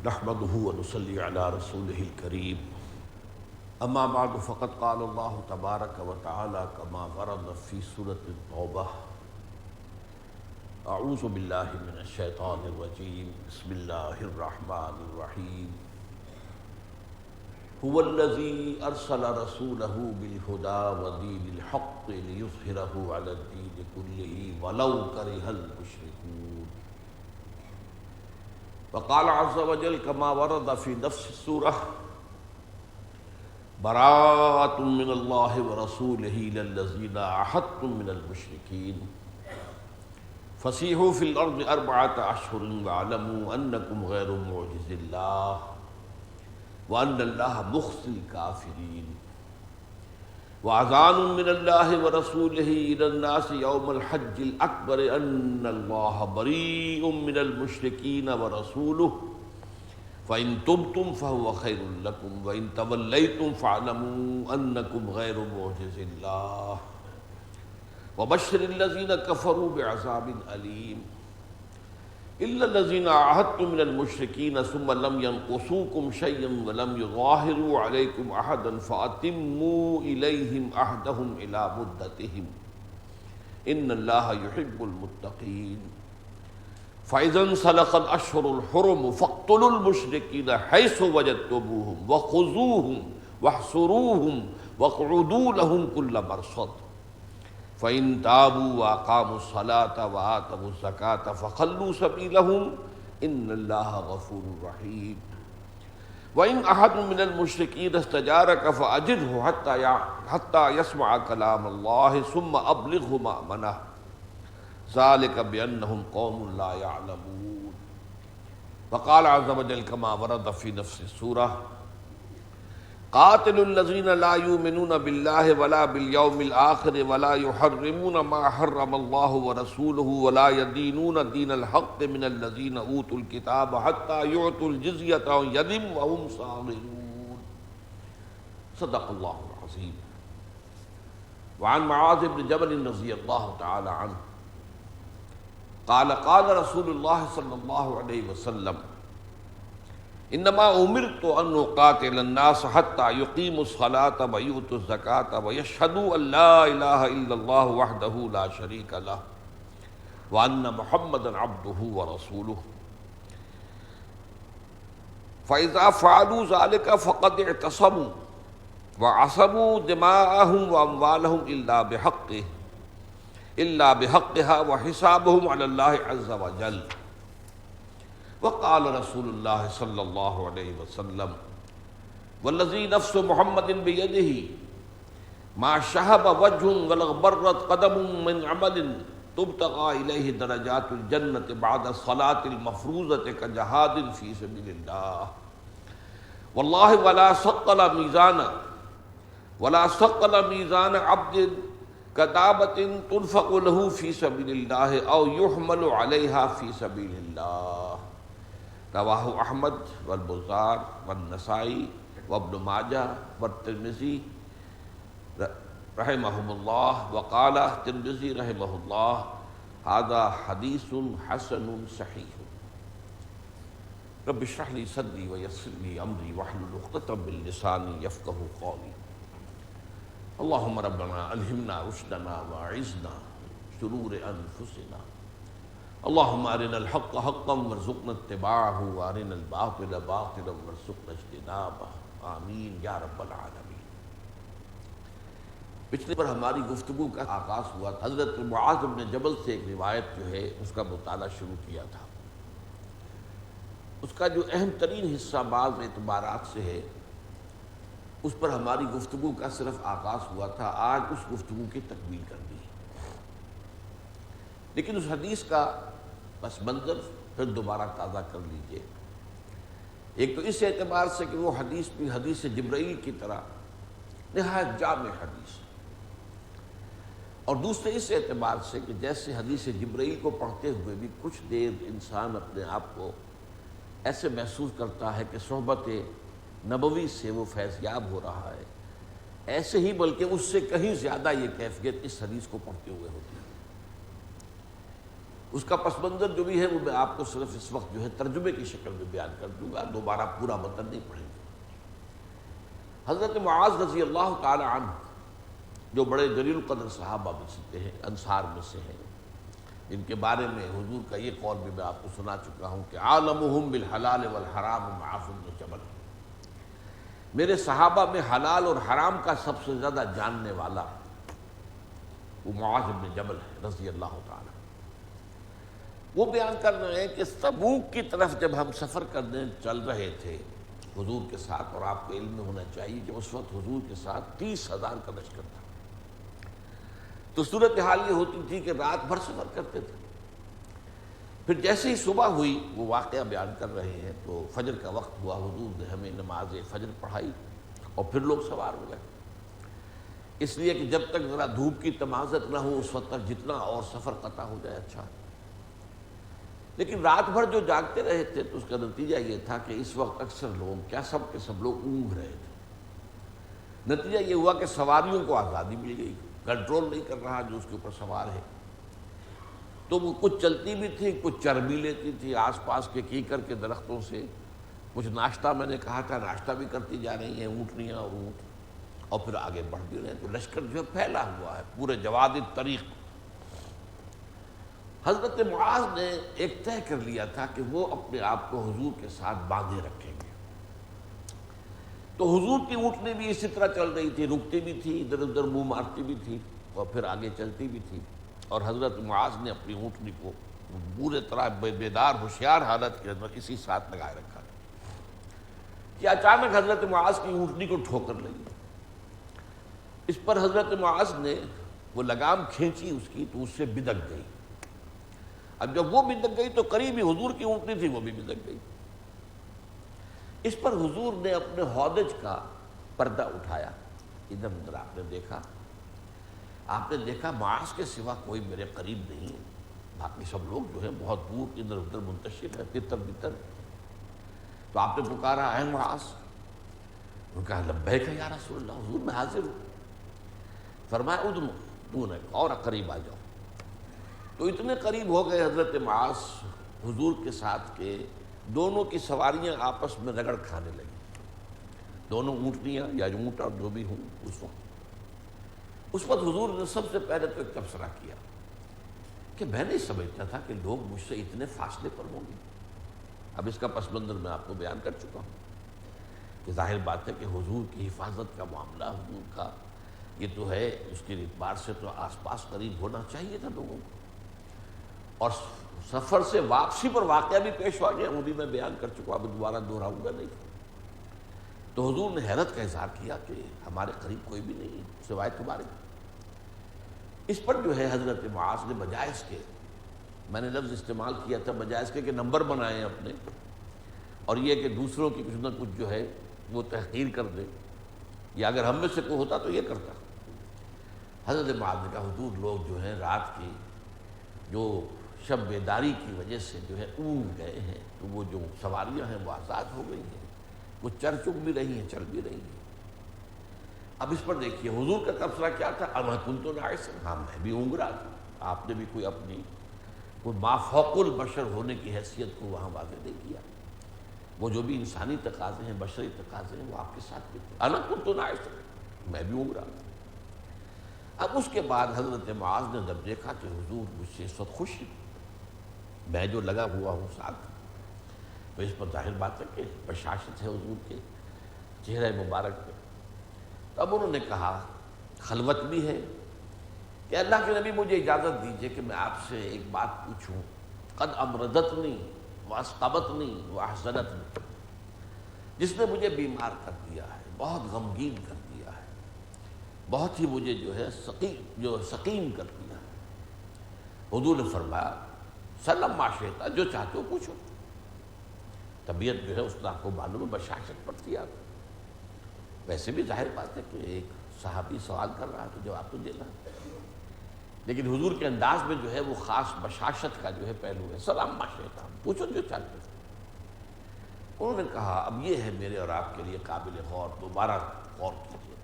نحمده ونصلي على رسوله الكريم اما بعد فقد قال الله تبارك وتعالى كما ورد في سورة التوبة اعوذ بالله من الشيطان الرجيم بسم الله الرحمن الرحيم هو الذي ارسل رسوله بالهدى ودين الحق ليظهره على الدين كله ولو كره المشركون. وقال عز وجل كما ورد في نفس السورة براءة من الله ورسوله إلى الذين عاهدتم من المشركين فسيحوا في الأرض 4 أشهر واعلموا أنكم غير معجز الله وأن الله مخزي الكافرين. وأذان من الله ورسوله إلى الناس يوم الحج الأكبر أن الله بريء من المشركين ورسوله فإن تبتم فهو خير لكم وإن توليتم فاعلموا أنكم غير معجز الله وبشر الذين كفروا بعذاب أليم. إلا الذين عاهدتم من المشركين ثم لم ينقصوكم شيئا ولم يظاهروا عليكم أحدا فأتموا إليهم عهدهم إلى مدتهم إن الله يحب المتقين. فإذا انسلخ الأشهر الحرم فاقتلوا المشركين حيث وجدتموهم وخذوهم واحصروهم واقعدوا لهم كل مرصد فإن تابوا وأقاموا الصلاة وآتوا الزكاة فخلوا سبيلهم إن الله غفور رحيم. وإن أحد من المشركين استجارك فأجره حتى يسمع كلام الله ثم أبلغه مأمنه ذلك بأنهم قوم لا يعلمون. وقال عز وجل كما ورد في نفس السورة قاتلوا الذين لا يؤمنون بالله ولا باليوم الآخر ولا يحرمون ما حرم الله ورسوله ولا يدينون دين الحق من الذين أوتوا الكتاب حتى يعطوا الجزية عن يد وهم صاغرون. صدق الله العظيم. وعن معاذ بن جبل رضي الله تعالى عنه قال قال رسول الله صلى الله عليه وسلم انما امرت ان اقاتل الناس حتى يقيموا الصلاة ويؤتوا الزكاة ويشهدوا ان لا اله الا الله وحده لا شريك له وان محمدا عبده ورسوله فاذا فعلوا ذلك فقد اعتصموا وعصموا دماءهم واموالهم الا بحقها وحسابهم على الله عز وجل. وقال رسول الله صلى الله عليه وسلم والذي نفس محمد بيده ما شهب وجه ولا اغبرت قدم من عمل تبتغى إليه درجات الجنة بعد الصلاة المفروضة كجهاد في سبيل الله والله ولا ثقل ميزان عبد كتابة تنفق له في سبيل الله أو يحمل عليها في سبيل الله. رواہ احمد والبزار والنسائی وابن ماجہ والترمذی رحمہم اللہ. وقال ترمذی رحمہ اللہ ھذا حدیث حسن صحیح. رب اشرح لی صدری ویسر لی امری واحلل عقدۃ من لسانی یفقہوا قولی. اللہم ربنا الہمنا رشدنا واعذنا شرور انفسنا. اللہم ارنا الحق حقا وارزقنا اتباعہ وارنا الباطل باطلا وارزقنا اجتنابہ آمین یا رب العالمین. پچھلے پر ہماری گفتگو کا آغاز ہوا تھا. حضرت معاذ بن جبل سے ایک روایت جو ہے اس کا مطالعہ شروع کیا تھا. اس کا جو اہم ترین حصہ بعض اعتبارات سے ہے اس پر ہماری گفتگو کا صرف آغاز ہوا تھا. آج اس گفتگو کی تکمیل کر دی. لیکن اس حدیث کا پس منظر پھر دوبارہ تازہ کر لیجئے. ایک تو اس اعتبار سے کہ وہ حدیث بھی حدیث جبرائیل کی طرح نہایت جامع حدیث ہے، اور دوسرے اس اعتبار سے کہ جیسے حدیث جبرائیل کو پڑھتے ہوئے بھی کچھ دیر انسان اپنے آپ کو ایسے محسوس کرتا ہے کہ صحبت نبوی سے وہ فیضیاب ہو رہا ہے، ایسے ہی بلکہ اس سے کہیں زیادہ یہ کیفیت اس حدیث کو پڑھتے ہوئے ہوتی ہے. اس کا پس منظر جو بھی ہے وہ میں آپ کو صرف اس وقت جو ہے ترجمے کی شکل میں بیان کر دوں گا، دوبارہ پورا متن نہیں پڑھیں گے۔ حضرت معاذ رضی اللہ تعالی عنہ جو بڑے جلیل القدر صحابہ میں سے ہیں، انصار میں سے ہیں، ان کے بارے میں حضور کا یہ قول بھی میں آپ کو سنا چکا ہوں کہ عالمہم بالحلال والحرام معاذ بن جبل، میرے صحابہ میں حلال اور حرام کا سب سے زیادہ جاننے والا وہ معاذ بن جبل ہے رضی اللہ تعالی۔ وہ بیان کر رہے ہیں کہ تبوک کی طرف جب ہم سفر کرنے چل رہے تھے حضور کے ساتھ، اور آپ کو علم میں ہونا چاہیے کہ اس وقت حضور کے ساتھ 30,000 کا لشکر تھا، تو صورتحال یہ ہوتی تھی کہ رات بھر سفر کرتے تھے۔ پھر جیسے ہی صبح ہوئی، وہ واقعہ بیان کر رہے ہیں، تو فجر کا وقت ہوا، حضور نے ہمیں نماز فجر پڑھائی اور پھر لوگ سوار ہو گئے، اس لیے کہ جب تک ذرا دھوپ کی تمازت نہ ہو اس وقت تک جتنا اور سفر قطع ہو جائے اچھا۔ لیکن رات بھر جو جاگتے رہے تھے تو اس کا نتیجہ یہ تھا کہ اس وقت اکثر لوگ کیا سب کے سب لوگ اونگھ رہے تھے۔ نتیجہ یہ ہوا کہ سواریوں کو آزادی مل گئی، کنٹرول نہیں کر رہا جو اس کے اوپر سوار ہے، تو وہ کچھ چلتی بھی تھی، کچھ چر بھی لیتی تھی آس پاس کے کیکر کے درختوں سے، کچھ ناشتہ میں نے کہا تھا ناشتہ بھی کرتی جا رہی ہیں اونٹنیاں اور اونٹ، اور پھر آگے بڑھ بھی رہے ہیں، تو لشکر جو ہے پھیلا ہوا ہے پورے جواد الطریق۔ حضرت معاذ نے ایک طے کر لیا تھا کہ وہ اپنے آپ کو حضور کے ساتھ باندھے رکھیں گے، تو حضور کی اونٹنی بھی اسی طرح چل رہی تھی، رکتی بھی تھی، ادھر ادھر منہ مارتی بھی تھی اور پھر آگے چلتی بھی تھی، اور حضرت معاذ نے اپنی اونٹنی کو پورے طرح بیدار ہوشیار حالت کے اندر اسی ساتھ لگائے رکھا کہ اچانک حضرت معاذ کی اونٹنی کو ٹھوکر لگی۔ اس پر حضرت معاذ نے وہ لگام کھینچی اس کی تو اس سے بدک گئی۔ اب جب وہ بدک گئی تو قریب ہی حضور کی اونٹنی تھی وہ بھی بدک گئی۔ اس پر حضور نے اپنے ہودج کا پردہ اٹھایا، ادھر ادھر آپ نے دیکھا معاذ کے سوا کوئی میرے قریب نہیں ہے، باقی سب لوگ جو ہے بہت دور ادھر ادھر منتشر ہے، تتر بتر۔ تو آپ نے پکارا اے معاذ، انہوں نے کہا لبیک یا رسول اللہ، حضور میں حاضر ہوں۔ فرمایا ادنو، تو نے اور قریب آ جاؤ۔ تو اتنے قریب ہو گئے حضرت معاذ حضور کے ساتھ کہ دونوں کی سواریاں آپس میں رگڑ کھانے لگی، دونوں اونٹنیاں یا اونٹ اور جو بھی ہوں۔ اس وقت حضور نے سب سے پہلے تو ایک تبصرہ کیا کہ میں نہیں سمجھتا تھا کہ لوگ مجھ سے اتنے فاصلے پر ہوں گے۔ اب اس کا پس منظر میں آپ کو بیان کر چکا ہوں کہ ظاہر بات ہے کہ حضور کی حفاظت کا معاملہ، حضور کا یہ تو ہے، اس کے اعتبار سے تو آس پاس قریب ہونا چاہیے تھا لوگوں کو، اور سفر سے واپسی پر واقعہ بھی پیش آ گیا، وہ بھی میں بیان کر چکا، اب دوبارہ دہراؤں گا نہیں۔ تو حضور نے حیرت کا اظہار کیا کہ ہمارے قریب کوئی بھی نہیں سوائے تمہارے۔ اس پر جو ہے حضرت معاذ نے بجائے اس کے، میں نے لفظ استعمال کیا تھا بجائے اس کے کہ نمبر بنائے اپنے، اور یہ کہ دوسروں کی کچھ نہ کچھ جو ہے وہ تحقیر کر دے، یا اگر ہم میں سے کوئی ہوتا تو یہ کرتا۔ حضرت معاذ نے کہا حضور لوگ جو ہیں رات کی جو شب بیداری کی وجہ سے جو ہے اونگ گئے ہیں، تو وہ جو سواریاں ہیں وہ آزاد ہو گئی ہیں، وہ چر چک بھی رہی ہیں، چل بھی رہی ہیں۔ اب اس پر دیکھیے حضور کا تبصرہ کیا تھا، اما کنت ناعسا، ہاں میں بھی اونگ رہا تھا، آپ نے بھی کوئی اپنی کوئی مافوق البشر ہونے کی حیثیت کو وہاں واضح نہیں کیا، وہ جو بھی انسانی تقاضے ہیں، بشری تقاضے ہیں، وہ آپ کے ساتھ بھی تھے۔ انا کنت ناعسا، میں بھی اونگ رہا تھا۔ اب اس کے بعد حضرت معاذ نے جب دیکھا کہ حضور مجھ سے اس وقت خوش ہیں، میں جو لگا ہوا ہوں ساتھ، تو اس پر ظاہر بات ہے کہ بشاشت ہے حضور کے چہرہ مبارک پہ۔ تب انہوں نے کہا خلوت بھی ہے کہ اللہ کے نبی مجھے اجازت دیجئے کہ میں آپ سے ایک بات پوچھوں، قد امرضتنی واسقبتنی واحزنتنی، جس نے مجھے بیمار کر دیا ہے، بہت غمگین کر دیا ہے، بہت ہی مجھے جو ہے سقیم کر دیا ہے۔ حضور نے فرمایا سلم ما شئت، جو چاہتے ہو پوچھو۔ طبیعت جو ہے اس نے آپ کو معلوم ہے بشاشت پڑتی ہے آپ کو، ویسے بھی ظاہر بات ہے کہ ایک صحابی سوال کر رہا ہے تو جواب تو دینا ہے، لیکن حضور کے انداز میں جو ہے وہ خاص بشاشت کا جو ہے پہلو ہے۔ سلام ما شئت، پوچھو جو چاہتے ہو۔ انہوں نے کہا اب یہ ہے میرے اور آپ کے لیے قابل غور، دوبارہ غور کیجیے،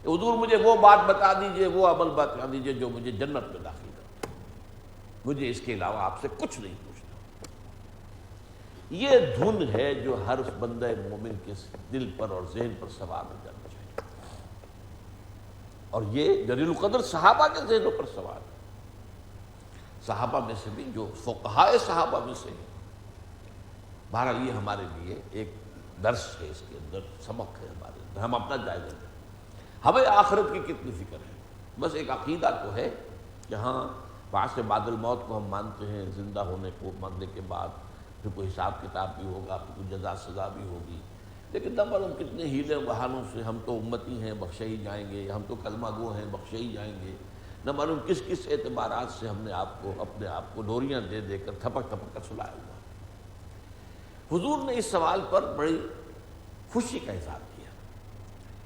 حضور مجھے وہ بات بتا دیجئے، وہ عمل بتا دیجئے جو مجھے جنت میں داخل کرے۔ مجھے اس کے علاوہ آپ سے کچھ نہیں پوچھنا۔ یہ دھن ہے جو ہر بندہ مومن کے دل پر اور ذہن پر سوار ہو جانا چاہیے، اور یہ جلیل القدر صحابہ کے ذہنوں پر سوار ہے، صحابہ میں سے بھی جو فقہائے صحابہ میں سے ہیں۔ بہرحال یہ ہمارے لیے ایک درس ہے، اس کے اندر سبق ہے ہمارے اندر، ہم اپنا جائزہ لیں۔ ہمیں آخرت کی کتنی فکر ہے؟ بس ایک عقیدہ تو ہے کہ ہاں بعث بعد الموت کو ہم مانتے ہیں، زندہ ہونے کو، مرنے کے بعد پھر کوئی حساب کتاب بھی ہوگا، پھر کوئی جزا سزا بھی ہوگی، لیکن نہ معلوم کتنے ہیلے بہانوں سے ہم تو امتی ہیں بخشے ہی جائیں گے، ہم تو کلمہ گو ہیں بخشے ہی جائیں گے، نہ معلوم کس کس اعتبارات سے ہم نے اپنے آپ کو ڈوریاں دے دے کر تھپک تھپک کر سلایا ہوا۔ حضور نے اس سوال پر بڑی خوشی کا اظہار کیا۔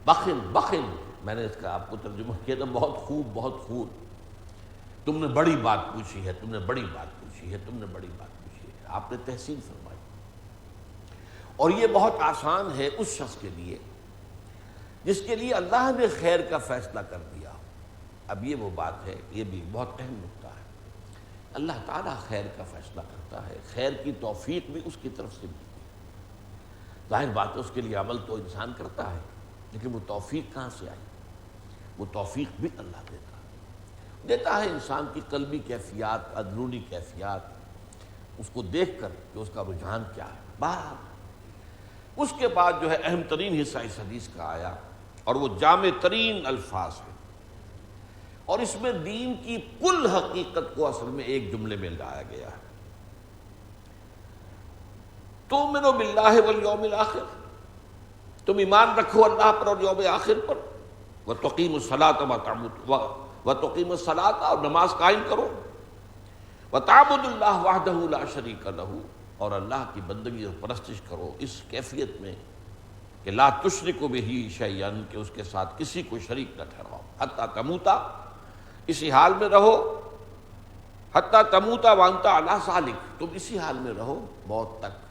بخن بخن، میں نے اس کا آپ کو ترجمہ کیا تھا، بہت خوب بہت خوب، تم نے بڑی بات پوچھی ہے، تم نے بڑی بات پوچھی ہے، تم نے بڑی بات پوچھی ہے، آپ نے تحسین فرمائی۔ اور یہ بہت آسان ہے اس شخص کے لیے جس کے لیے اللہ نے خیر کا فیصلہ کر دیا۔ اب یہ وہ بات ہے، یہ بھی بہت اہم نکتہ ہے، اللہ تعالیٰ خیر کا فیصلہ کرتا ہے، خیر کی توفیق بھی اس کی طرف سے ملتی ہے۔ ظاہر بات ہے اس کے لیے عمل تو انسان کرتا ہے، لیکن وہ توفیق کہاں سے آئی؟ وہ توفیق بھی اللہ دیتا ہے انسان کی قلبی کیفیات، اندرونی کیفیات، اس کو دیکھ کر کہ اس کا رجحان کیا ہے۔ بہرحال اس کے بعد جو ہے اہم ترین حصہ اس حدیث کا آیا، اور وہ جامع ترین الفاظ ہے، اور اس میں دین کی کل حقیقت کو اصل میں ایک جملے میں لایا گیا ہے۔ تؤمنوا باللہ والیوم الآخر، تم ایمان رکھو اللہ پر اور یوم آخر پر، وتقیموا الصلاۃ وتقیموا الصلاۃ، اور نماز قائم کرو، وتعبدوا اللہ وحدہ لا شریک لہ، اور اللہ کی بندگی اور پرستش کرو اس کیفیت میں کہ لا تشرکوا بہ شیئا، کہ اس کے ساتھ کسی کو شریک نہ ٹھہراؤ، حتی تموتا، اسی حال میں رہو، حتی تموتا وانت علی ذالک، تم اسی حال میں رہو موت تک۔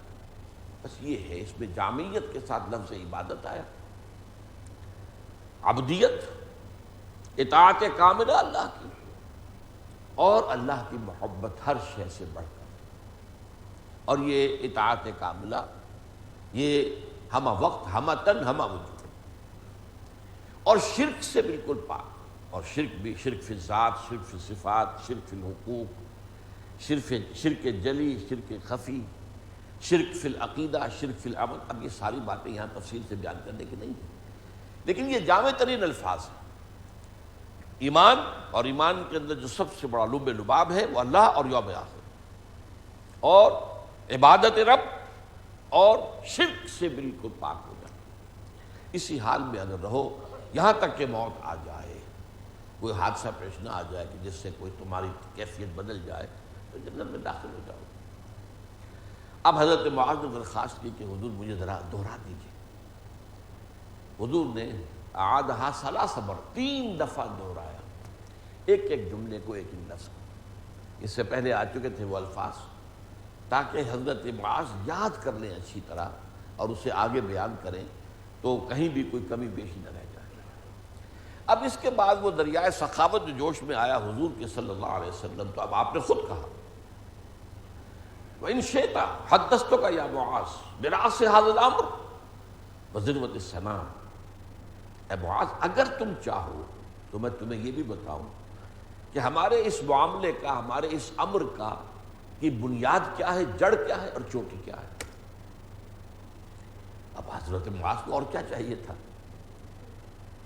بس یہ ہے، اس میں جامعیت کے ساتھ لفظ عبادت آیا، عبدیت، اطاعت کاملہ اللہ کی، اور اللہ کی محبت ہر شے سے بڑھ کر، اور یہ اطاعت کاملہ یہ ہمہ وقت، ہمہ تن، ہمہ وجود، اور شرک سے بالکل پاک، اور شرک بھی شرک فی الذات، شرک فی الصفات، شرک فی الحقوق، شرک جلی، شرک خفی، شرک فی العقیدہ، شرک فی العمل۔ اب یہ ساری باتیں یہاں تفصیل سے بیان کرنے کی نہیں ہیں، لیکن یہ جامع ترین الفاظ ہیں۔ ایمان، اور ایمان کے اندر جو سب سے بڑا لب لباب ہے وہ اللہ اور یوم آخر، اور عبادت رب، اور شرک سے بالکل پاک ہو جانا۔ اسی حال میں اگر رہو یہاں تک کہ موت آ جائے، کوئی حادثہ پیش نہ آ جائے کہ جس سے کوئی تمہاری کیفیت بدل جائے، تو جنت میں داخل ہو جاؤ۔ اب حضرت معاذ نے درخواست کی کہ حضور مجھے ذرا دوہرا دیجیے۔ حضور نے اعادہا ثلاث بار، 3 دفعہ دوہرایا، ایک ایک جملے کو، ایک ایک لفظ کو۔ اس سے پہلے آ چکے تھے وہ الفاظ، تاکہ حضرت معاذ یاد کر لیں اچھی طرح اور اسے آگے بیان کریں تو کہیں بھی کوئی کمی بیشی نہ رہ جائے۔ اب اس کے بعد وہ دریائے سخاوت جو جوش میں آیا حضور کے صلی اللہ علیہ وسلم، تو اب آپ نے خود کہا، وَإِن شِئْتَ حَدَّثْتُكَ يَا مُعَاذ بِرَأْسِ هَذَا الْأَمْرِ وَذِرْوَةِ السَّنَامِ، اے معاذ اگر تم چاہو تو میں تمہیں یہ بھی بتاؤں کہ ہمارے اس معاملے کا، ہمارے اس امر کا کی بنیاد کیا ہے، جڑ کیا ہے، اور چوٹی کیا ہے۔ اب حضرت معاذ کو اور کیا چاہیے تھا؟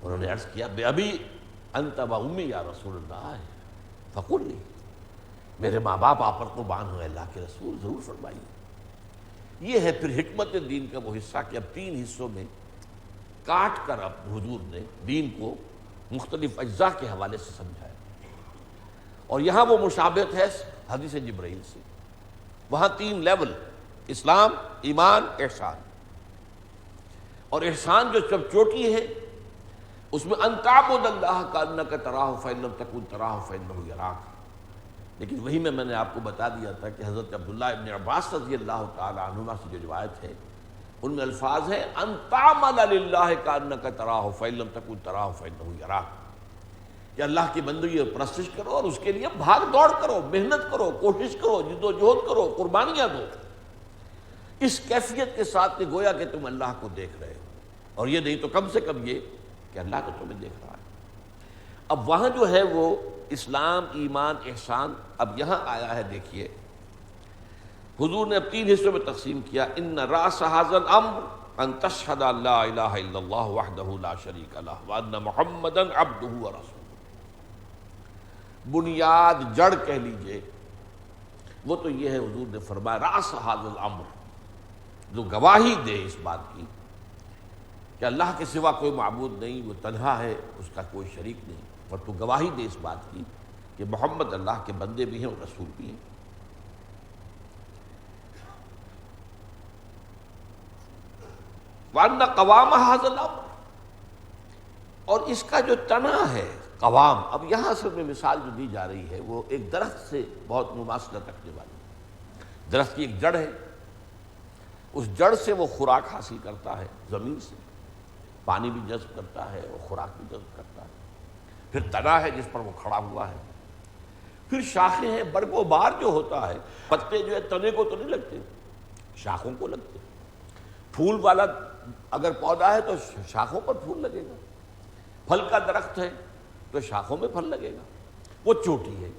انہوں نے عرض کیا، بِأَبِي أَنْتَ وَأُمِّي یا رسول اللہ، فقل لی، میرے ماں باپ آپ پر قربان ہوئے اللہ کے رسول، ضرور فرمائیے۔ یہ ہے پھر حکمت دین کا وہ حصہ کہ اب 3 حصوں میں کاٹ کر اب حضور نے دین کو مختلف اجزاء کے حوالے سے سمجھایا، اور یہاں وہ مشابہت ہے حدیث جبرائیل سے۔ وہاں 3 لیول، اسلام، ایمان، احسان، اور احسان جو سب چوٹی ہے اس میں ان تعبد اللہ کانک تراہ فإن لم تکن تراہ فإنہ یراک۔ لیکن وہی میں نے آپ کو بتا دیا تھا کہ حضرت عبداللہ ابن عباس رضی اللہ تعالی عنہما سے جو روایت ہے ان میں الفاظ ہیں ان تعمل للہ کانک تراہ فإن لم تکن تراہ فإنہ یراک، کہ اللہ کی بندگی اور پرستش کرو اور اس کے لیے بھاگ دوڑ کرو، محنت کرو، کوشش کرو، جد و جہد کرو، قربانیاں دو، اس کیفیت کے ساتھ کہ گویا کہ تم اللہ کو دیکھ رہے ہو، اور یہ نہیں تو کم سے کم یہ کہ اللہ تو تمہیں دیکھ رہا ہے۔ اب وہاں جو ہے وہ اسلام، ایمان، احسان، اب یہاں آیا ہے، دیکھیے حضور نے اب 3 حصوں میں تقسیم کیا۔ ان راس ھذا الامر ان تشهد ان لا الہ الا اللہ وحدہ لا شریک لہ وان محمدا عبدہ ورسولہ۔ بنیاد، جڑ کہہ لیجئے، وہ تو یہ ہے، حضور نے فرمایا راس ھذا الامر، جو گواہی دے اس بات کی کہ اللہ کے سوا کوئی معبود نہیں، وہ تنہا ہے، اس کا کوئی شریک نہیں، اور تو گواہی دے اس بات کی کہ محمد اللہ کے بندے بھی ہیں اور رسول بھی ہیں۔ وَأَنَّ قَوَامَ هَذَا الْأَمْرِ، اور اس کا جو تنا ہے، قوام، اب یہاں اصل میں مثال جو دی جا رہی ہے وہ ایک درخت سے بہت مماثلت رکھنے والی۔ درخت کی ایک جڑ ہے، اس جڑ سے وہ خوراک حاصل کرتا ہے، زمین سے پانی بھی جذب کرتا ہے اور خوراک بھی جذب کرتا ہے، پھر تنا ہے جس پر وہ کھڑا ہوا ہے، پھر شاخیں ہیں، برگ و بار جو ہوتا ہے، پتے جو ہے تنے کو تو نہیں لگتے، شاخوں کو لگتے، پھول والا اگر پودا ہے تو شاخوں پر پھول لگے گا، پھل کا درخت ہے تو شاخوں میں پھل لگے گا، وہ چوٹی ہے۔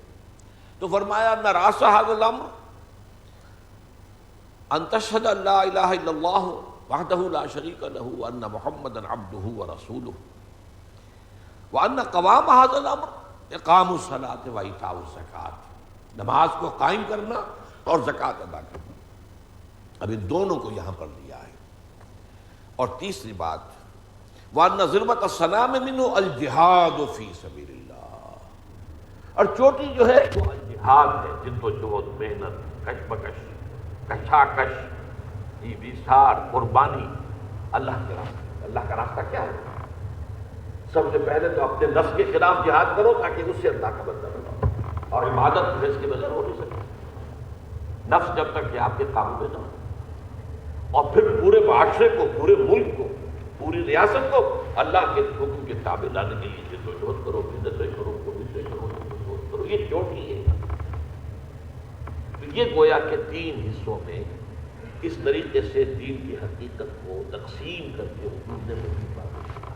تو فرمایا ان راس ھذا الامر ان تشهد ان لا الہ الا اللہ وحدہ لا شریک لہ وان محمدا عبدہ ورسولہ وان قوام ھذا الامر اقام الصلاۃ وایتاء الزکوٰۃ، نماز کو قائم کرنا اور زکوٰۃ ادا کرنا۔ اب ان دونوں کو یہاں پر لیا ہے۔ اور تیسری بات، وَأَنَّ ذِرْوَةَ السَّنَامِ مِنْهُ الْجِهَادُ فِي سَبِيلِ اللَّهِ، اور چوٹی جو ہے وہ الجہاد ہے، جد و جہد، محنت، کشمکش، کشاکش، ایثار، قربانی اللہ کے راستے۔ اللہ کا راستہ کیا ہے؟ سب سے پہلے تو اپنے نفس کے خلاف جہاد کرو تاکہ اس سے اللہ کا بندہ بنو، اور عبادت جو ہے اس کے بغیر ہو نہیں سکتی۔ نفس جب تک کہ آپ کے قابو میں نہ ہو، اور پھر پورے معاشرے کو، پورے ملک کو، پوری ریاست کو اللہ کے حکم کے تابع لانے کے لیے جد و جہد کرو، محنتیں کرو، کوششیں کرو، جد کرو، یہ چوٹی ہے۔ تو یہ گویا کہ 3 حصوں میں اس طریقے سے دین کی حقیقت کو تقسیم کر کے حضور نے مزید بات کی۔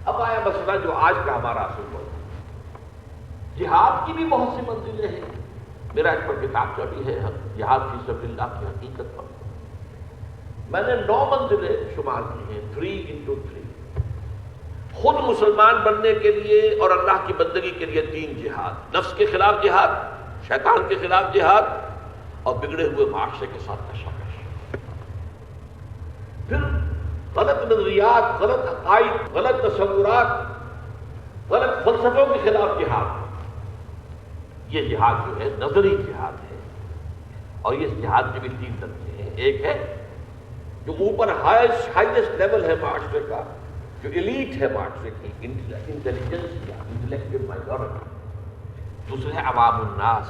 اب آیا مسئلہ جو آج کا ہمارا اصل موضوع، جہاد کی بھی بہت سی منزلیں ہیں۔ میرا اس پر کتاب بھی ہے، جہاد فی سبیل اللہ کی حقیقت پر میں نے 9 منزلیں شمار کی ہیں، 3x3۔ خود مسلمان بننے کے لیے اور اللہ کی بندگی کے لیے 3 جہاد، نفس کے خلاف جہاد، شیطان کے خلاف جہاد، اور بگڑے ہوئے معاشرے کے ساتھ کشاکش۔ پھر غلط نظریات، غلط عقائد، غلط تصورات، غلط فلسفوں کے خلاف جہاد۔ یہ جہاد جو ہے نظری جہاد ہے، اور یہ جہاد کے بھی 3 درجے ہیں۔ ایک ہے جو اوپر ہائیسٹ لیول ہے معاشرے کا، جو ایلیٹ ہے معاشرے کی، انٹیلیجنس یا انٹلیکچوئل مائنورٹی۔ دوسرے ہے عوام الناس،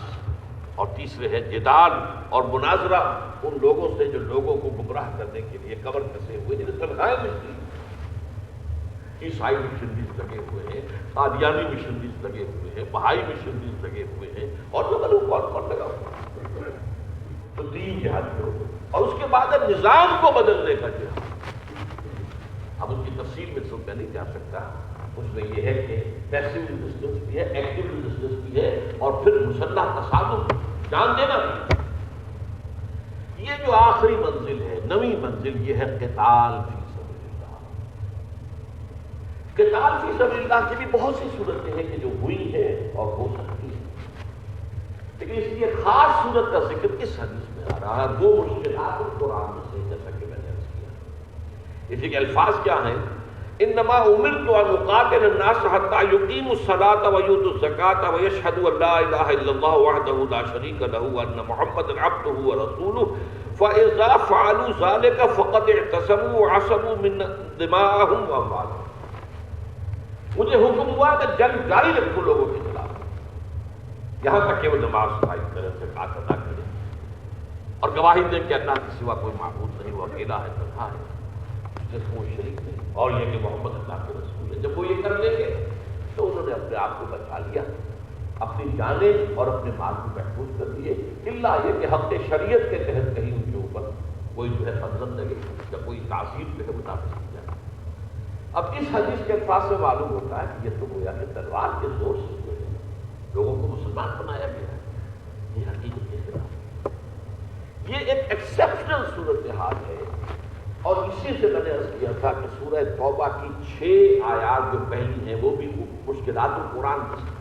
اور تیسرے ہے جدال اور مناظرہ ان لوگوں سے جو لوگوں کو گمراہ کرنے کے لیے کمر کسے ہوئے، جنہیں تنخواہیں ملتی، عیسائی مشنریز لگے ہوئے ہیں، قادیانی مشنریز لگے ہوئے ہیں، بہائی مشنریز لگے ہوئے ہیں، اور جو معلوم کون لگا ہوا ہے۔ تو 3 جہاد کرو، اور اس کے بعد نظام کو بدلنے کا جہاد۔ اب اس کی تفصیل میں میں نہیں جا سکتا، اس میں یہ ہے کہ پیسیو ریزسٹنس بھی ہے، ایکٹیو ریزسٹنس بھی ہے، اور پھر مسلح تصادم، جان دینا بھی۔ یہ جو آخری منزل ہے، 9ویں منزل، یہ ہے قتال فی سبیل اللہ۔ قتال فی سبیل اللہ کی بھی بہت سی صورتیں ہیں کہ جو ہوئی ہیں اور ہو سکتی ہیں، لیکن اس لیے خاص صورت کا ذکر اس حدیث میں آ رہا ہے، 2 مشکلات قرآن میں سے، جیسا کہ میں نے عرض کیا۔ اسی کے الفاظ کیا ہیں؟ انما امرت ان اقاتل الناس حتى يقيموا الصلاة ويؤتوا الزكاة ويشهدوا ان لا اله الا الله وحده لا شريك له وان محمدا عبده ورسوله فاذا فعلوا ذلك فقد اعتصموا وعصموا من دماءهم واموالهم۔ مجھے حکم ہوا کہ جنگ جاری رکھو لوگوں کے خلاف، یہاں تک کہ وہ نماز قائم کریں، زکوٰۃ ادا کریں، اور گواہی دیں کہ اللہ کے سوا کوئی معبود نہیں، وہ اکیلا ہے، تنہا ہے، جس کو شریک نہیں، اور یہ کہ محمد اللہ کے رسول ہے۔ جب وہ یہ کر لیں گے تو تو انہوں نے اپنے آپ کو بچا لیا، اپنی جانیں اور اپنے مال کو محفوظ کر لیے، الا یہ کہ حق شریعت کے تحت کہیں ان کے اوپر کوئی جو ہے فنزل لگے یا کوئی تعصیب جو ہے متاثر کی جائے۔ اب اس حدیث کے الفاظ سے معلوم ہوتا ہے کہ یہ تو گویا کہ تلوار کے زور سے جو ہے لوگوں کو مسلمان بنایا گیا ہے، یہ حقیقت کے خلاف، یہ ایک ایکسیپشنل صورتحال ہے۔ اور اسی سے میں نے عرض کیا تھا کہ سورہ توبہ کی 6 آیات جو پہلی ہیں وہ بھی مشکلات القرآن کی ہیں۔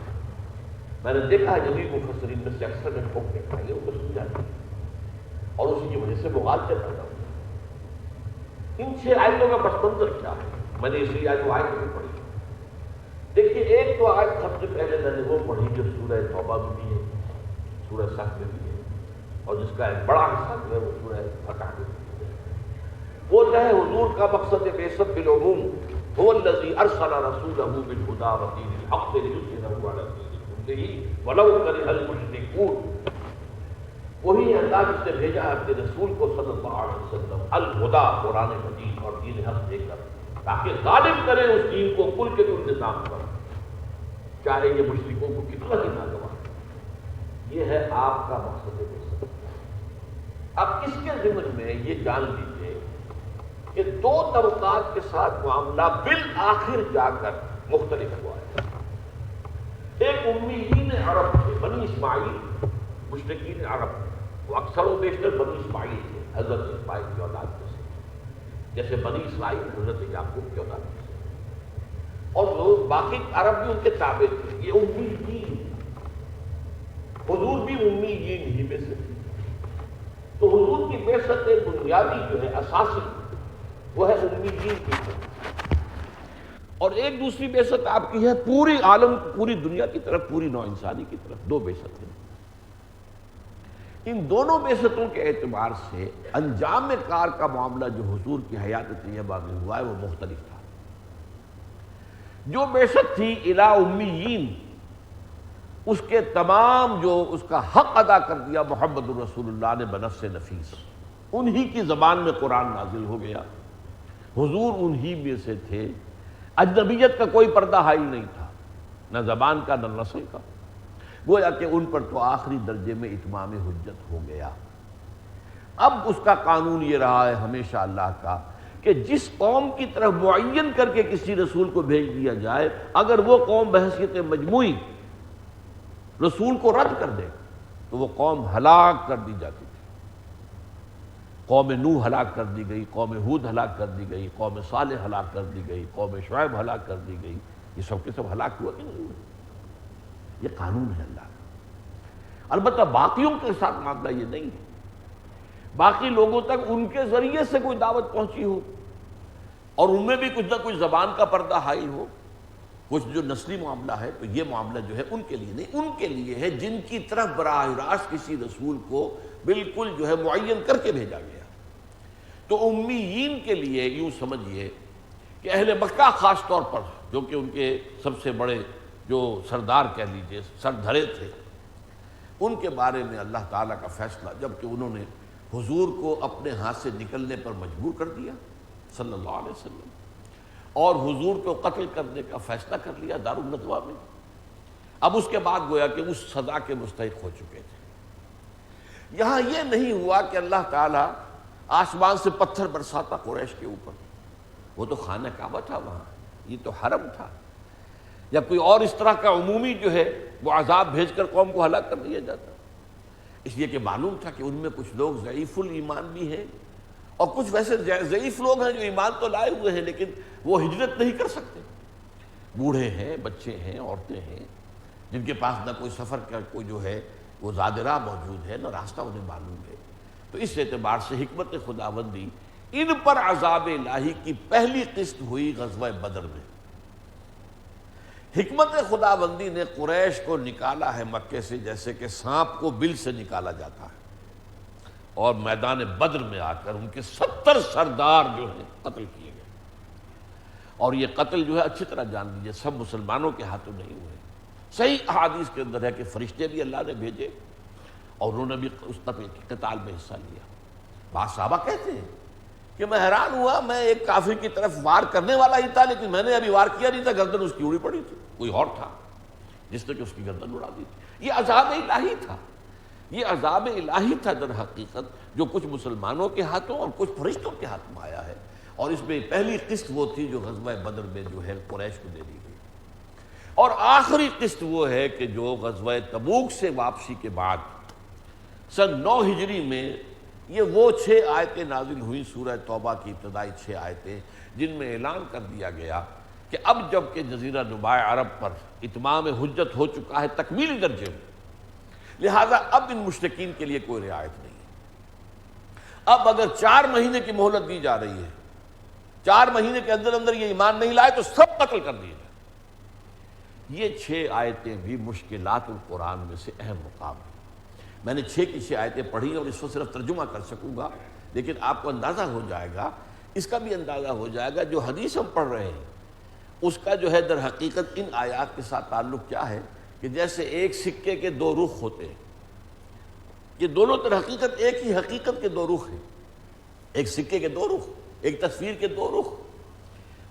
میں نے دیکھا ہے جدید مفسرین میں سے اکثر نے ٹھوک دیکھا ہے، ان کو سمجھاتے ہیں اور اسی کی وجہ سے مغالطے پیدا ہوتے ہیں۔ ان 6 آیتوں کا پس منظر کیا ہے؟ میں نے اسی آیت بھی پڑھی۔ دیکھیے، ایک تو آیت سب سے پہلے میں نے وہ پڑھی جو سورہ توبہ میں بھی ہے، سورہ صف میں بھی ہے، اور جس کا ایک بڑا حصہ جو ہے وہ سورہ فتح میں بھی ہے۔ وہ جو ہے حضور کا مقصد بعثت بالعموم، هو الذی ارسل رسولہ بالہدی ودین الحق لیظہرہ علی الدین کلہ ولو کرہ المشرکون۔ وہی اللہ جس نے بھیجا ہے اپنے رسول کو صلی اللہ علیہ وسلم الہدی، قرآن مجید اور دین حق دے کر، تاکہ غالب کرے اس دین کو کل کے کل نظام پر، چاہے یہ مشرکوں کو کتنا ہی ناگوار۔ یہ ہے آپ کا مقصد بعثت۔ اب اس کے ضمن میں یہ جان لیجیے کہ 2 طبقات کے ساتھ معاملہ بالآخر جا کر مختلف ہوا ہے۔ ایک امیین عرب تھے، بنی اسماعیل، مشرکین عرب، وہ اکثر و بیشتر بنی اسماعیل تھے، حضرت اسماعیل کی اولاد میں سے، جیسے بنی اسرائیل حضرت یعقوب کی اولاد میں سے، اور وہ باقی عرب بھی ان کے تابع تھے۔ یہ امیین، حضور بھی امیین ہی میں سے تھے۔ تو حضور کی بعثت بنیادی جو ہے اساسی وہ ہے امیین کی طرف، اور ایک دوسری بعثت آپ کی ہے پوری عالم، پوری دنیا کی طرف، پوری نوع انسانی کی طرف۔ 2 بعثتیں۔ ان دونوں بعثتوں کے اعتبار سے انجام کار کا معاملہ جو حضور کی حیات طیبہ میں ہوا ہے وہ مختلف تھا۔ جو بعثت تھی الی امیین، اس کے تمام جو اس کا حق ادا کر دیا محمد الرسول اللہ نے بنفس نفیس، انہی کی زبان میں قرآن نازل ہو گیا، حضور انہی میں سے تھے، اجنبیت کا کوئی پردہ حائل نہیں تھا، نہ زبان کا نہ نسل کا، گویا کہ ان پر تو آخری درجے میں اتمام حجت ہو گیا۔ اب اس کا قانون یہ رہا ہے ہمیشہ اللہ کا کہ جس قوم کی طرف معین کر کے کسی رسول کو بھیج دیا جائے، اگر وہ قوم بحیثیت مجموعی رسول کو رد کر دے تو وہ قوم ہلاک کر دی جاتی تھی۔ قوم نوح ہلاک کر دی گئی، قوم ہود ہلاک کر دی گئی، قوم صالح ہلاک کر دی گئی، قوم شعیب ہلاک کر دی گئی، یہ سب کے سب ہلاک ہوا کہ نہیں ہوا؟ یہ قانون ہے اللہ کا۔ البتہ باقیوں کے ساتھ معاملہ یہ نہیں ہے، باقی لوگوں تک ان کے ذریعے سے کوئی دعوت پہنچی ہو اور ان میں بھی کچھ نہ کچھ زبان کا پردہ حائل ہو، کچھ جو نسلی معاملہ ہے، تو یہ معاملہ جو ہے ان کے لیے نہیں، ان کے لیے ہے جن کی طرف براہ راست کسی رسول کو بالکل جو ہے معین کر کے بھیجا گیا۔ تو امیین کے لیے یوں سمجھیے کہ اہل مکہ خاص طور پر، جو کہ ان کے سب سے بڑے جو سردار کہہ لیجئے سردھرے تھے، ان کے بارے میں اللہ تعالیٰ کا فیصلہ، جب کہ انہوں نے حضور کو اپنے ہاتھ سے نکلنے پر مجبور کر دیا صلی اللہ علیہ وسلم، اور حضور کو قتل کرنے کا فیصلہ کر لیا دارالندوہ میں، اب اس کے بعد گویا کہ اس سزا کے مستحق ہو چکے تھے۔ یہاں یہ نہیں ہوا کہ اللہ تعالیٰ آسمان سے پتھر برساتا قریش کے اوپر، وہ تو خانہ کعبہ تھا وہاں، یہ تو حرم تھا، یا کوئی اور اس طرح کا عمومی جو ہے وہ عذاب بھیج کر قوم کو ہلاک کر دیا جاتا، اس لیے کہ معلوم تھا کہ ان میں کچھ لوگ ضعیف الایمان بھی ہیں، اور کچھ ویسے ضعیف لوگ ہیں جو ایمان تو لائے ہوئے ہیں لیکن وہ ہجرت نہیں کر سکتے، بوڑھے ہیں، بچے ہیں، عورتیں ہیں، جن کے پاس نہ کوئی سفر کا کوئی جو ہے وہ زاد راہ موجود ہے، نہ راستہ انہیں معلوم ہے۔ تو اس اعتبار سے حکمت خداوندی ان پر عذاب الہی کی پہلی قسط ہوئی غزوہ بدر میں۔ حکمت خداوندی نے قریش کو نکالا ہے مکے سے جیسے کہ سانپ کو بل سے نکالا جاتا ہے، اور میدان بدر میں آ کر ان کے 70 سردار جو ہیں قتل کیے گئے، اور یہ قتل جو ہے اچھی طرح جان لیجیے سب مسلمانوں کے ہاتھوں نہیں ہوئے۔ صحیح احادیث کے اندر ہے کہ فرشتے بھی اللہ نے بھیجے اور انہوں نے بھی اس قتال میں حصہ لیا۔ بعض صحابہ کہتے ہیں کہ میں حیران ہوا، میں ایک کافر کی طرف وار کرنے والا ہی تھا، لیکن میں نے ابھی وار کیا نہیں تھا، گردن اس کی اڑی پڑی تھی، کوئی اور تھا جس نے کہ اس کی گردن اڑا دی تھی۔ یہ عذاب الہی تھا، یہ عذاب الہی تھا در حقیقت، جو کچھ مسلمانوں کے ہاتھوں اور کچھ فرشتوں کے ہاتھ میں آیا ہے۔ اور اس میں پہلی قسط وہ تھی جو غزوہ بدر میں جو ہے قریش کو دے دی گئی، اور آخری قسط وہ ہے کہ جو غزوہ تبوک سے واپسی کے بعد سن 9 ہجری میں یہ وہ 6 آیتیں نازل ہوئیں، سورہ توبہ کی ابتدائی 6 آیتیں، جن میں اعلان کر دیا گیا کہ اب جب کہ جزیرہ نما عرب پر اتمام حجت ہو چکا ہے تکمیلی درجے میں، لہذا اب ان مشرکین کے لیے کوئی رعایت نہیں ہے۔ اب اگر 4 مہینے کی مہلت دی جا رہی ہے، 4 مہینے کے اندر اندر یہ ایمان نہیں لائے تو سب قتل کر دیے جائیں۔ یہ 6 آیتیں بھی مشکلات القرآن میں سے اہم مقام ہیں۔ میں نے 6 کی 6 آیتیں پڑھی اور اس کو صرف ترجمہ کر سکوں گا، لیکن آپ کو اندازہ ہو جائے گا، اس کا بھی اندازہ ہو جائے گا جو حدیث ہم پڑھ رہے ہیں اس کا جو ہے در حقیقت ان آیات کے ساتھ تعلق کیا ہے، کہ جیسے ایک سکے کے 2 رخ ہوتے ہیں، یہ دونوں در حقیقت ایک ہی حقیقت کے 2 رخ ہیں، ایک سکے کے 2 رخ، ایک تصویر کے 2 رخ۔